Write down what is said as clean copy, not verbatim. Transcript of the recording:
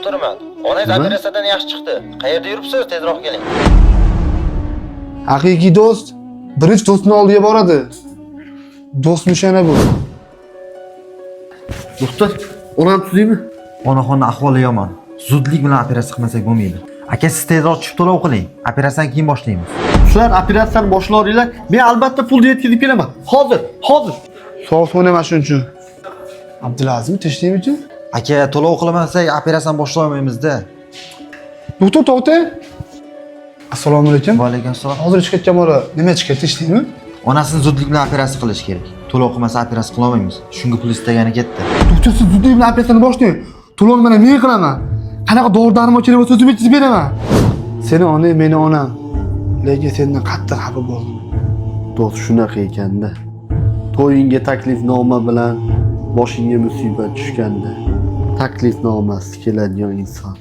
turman. Onangiz operatsiyadan yaxshi chiqdi. Qayerda yuribsiz? Tezroq keling. Haqiqiy do'st birinchi do'stini oldiga boradi. Do'stmish yana bu. Doktor, onam tuzaymi? Onaxonning ahvoli yomon. Zudlik bilan operatsiya qilmasak bo'lmaydi. Aka, siz tezroq tushib to'lov qiling. Operatsiyadan keyin boshlaymiz. Sizlar operatsiyani boshlaringlar. Men albatta pulni yetkazib kelaman. Hozir. Sog' o'ynama shuning uchun. Abdulazim tinchlikmi? Aka, to'lov qilmasak operatsiyani boshlay olmaymiz-da. Doktor to'xta. Assalomu alaykum. Va alaykum assalom. Hozir chiqayotgan bola nima chiqayapti, ishlaymi? Onasini zudlik bilan operatsiya qilish kerak. To'lov qilmasa operatsiya qila olmaymiz. Shunga pul istagani ketdi. Doktor, siz zudlik bilan operatsiyani boshlang. To'lovni men qilaman. Qanaqa dori-darmon kerak bo'lsa o'zim yetkazib beraman. Seni onang, meni onam. Lekin sendan qattiq xafa bo'ldim. Do'st shunaqa ekanda. To'yingga taklifnoma bilan boshingga musibat tushganda taklifnomasi keladigan inson